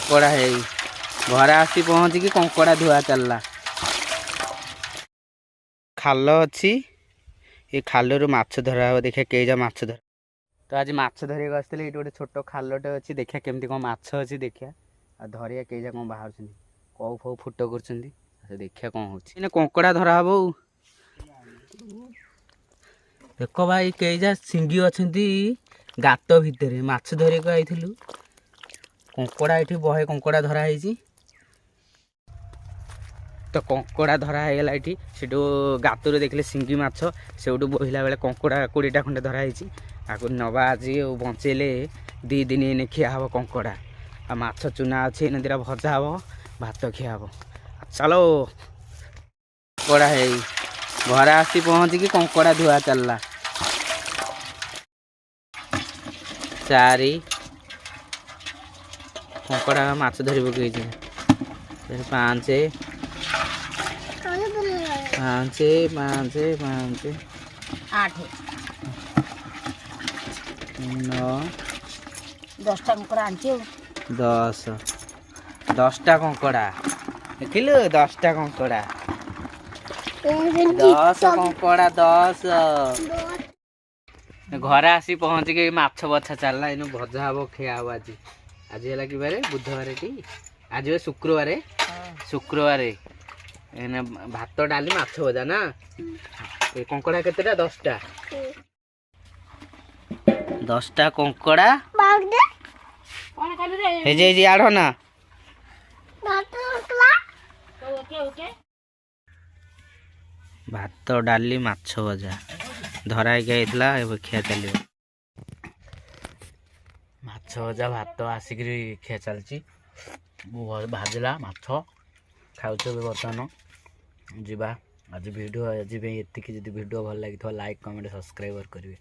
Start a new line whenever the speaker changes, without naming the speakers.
କଙ୍କଡ଼ା ହେଇ ଘରେ ଆସି ପହଞ୍ଚିକି କଙ୍କଡ଼ା ଧୁଆ ଚାଲିଲା। ଖାଲ ଅଛି, ଏ ଖାଲରୁ ମାଛ ଧରା ହବ। ଦେଖିଆ କେଇଟା ମାଛ ଧରା। ତ ଆଜି ମାଛ ଧରିବାକୁ ଆସିଥିଲି। ଏଇଠି ଗୋଟେ ଛୋଟ ଖାଲଟେ ଅଛି। ଦେଖିଆ କେମିତି କ'ଣ ମାଛ ଅଛି ଦେଖିଆ। ଆଉ ଧରିଆ କେଇଟା କ'ଣ ବାହାରୁଛନ୍ତି। କଉ ଫଉ ଫୁଟ କରୁଛନ୍ତି। ଦେଖିଆ କ'ଣ ହେଉଛି। ଏଇନା କଙ୍କଡ଼ା ଧରା ହବ ଆଉ। ଦେଖ ଭାଇ କେଇଟା ସିଙ୍ଗି ଅଛନ୍ତି ଗାତ ଭିତରେ। ମାଛ ଧରିବାକୁ ଆଇଥିଲୁ। କଙ୍କଡ଼ା ଏଠି ବହେ କଙ୍କଡ଼ା ଧରା ହେଇଛି। ତ କଙ୍କଡ଼ା ଧରା ହେଇଗଲା ଏଠି। ସେଠୁ ଗାତରୁ ଦେଖିଲେ ସିଙ୍ଗି ମାଛ, ସେଉଠୁ ବୋହିଲା ବେଳେ କଙ୍କଡ଼ା 20ଟା ଖଣ୍ଡେ ଧରା ହେଇଛି। ଆକୁ ନେବା ଆଜି ଆଉ ବଞ୍ଚେଇଲେ 2 ଦିନ ଏନେ ଖିଆ ହେବ କଙ୍କଡ଼ା। ଆଉ ମାଛ ଚୁନା ଅଛି, ଏନେ ଦିଟା ଭଜା ହେବ, ଭାତ ଖିଆ ହେବ। ଚାଲ। କଙ୍କଡ଼ା ହେଇ ଘରେ ଆସି ପହଞ୍ଚିକି କଙ୍କଡ଼ା ଧୁଆ ଚାଲିଲା। 4 କଙ୍କଡ଼ା ମାଛ ଧରି ପକେଇଛି। 5 5 5 5
8
9
10ଟା କଙ୍କଡ଼ା ଆଣିଛି ଆଉ
10ଟା କଙ୍କଡ଼ା ଦେଖିଲୁ। 10ଟା କଙ୍କଡ଼ା 10 କଙ୍କଡ଼ା 10। ଘରେ ଆସି ପହଞ୍ଚିକି ମାଛ ବଛା ଚାଲିଲା। ଏଇନୁ ଭଜା ହବ, ଖିଆ ହବ। ଆଜି ହେଲା କି ବାରେ? ବୁଧବାର ଟି। ଆଜି ଶୁକ୍ରବାରେ। ଏଇନା ଭାତ ଡାଲି ମାଛ ଭଜା ନା। ଏ କଙ୍କଡ଼ା କେତେଟା? 10ଟା। 10ଟା କଙ୍କଡ଼ା ହେଇଯାଇଛି। ଆଢ ନା ଭାତ ଡାଲି ମାଛ ଭଜା ଧରା ହେଇକି ହେଇଥିଲା। ଏବେ ଖିଆ ଚାଲିବ। ମାଛ ଭଜା ଭାତ ଆସିକିରି ଖିଆ ଚାଲିଛି। ଭାଜିଲା ମାଛ ଖାଉଛୁ ଏବେ ବର୍ତ୍ତମାନ। ଯିବା। ଆଜି ପାଇଁ ଏତିକି। ଯଦି ଭିଡ଼ିଓ ଭଲ ଲାଗିଥିବ ଲାଇକ୍ କମେଣ୍ଟ ସବସ୍କ୍ରାଇବ୍ କରିବେ।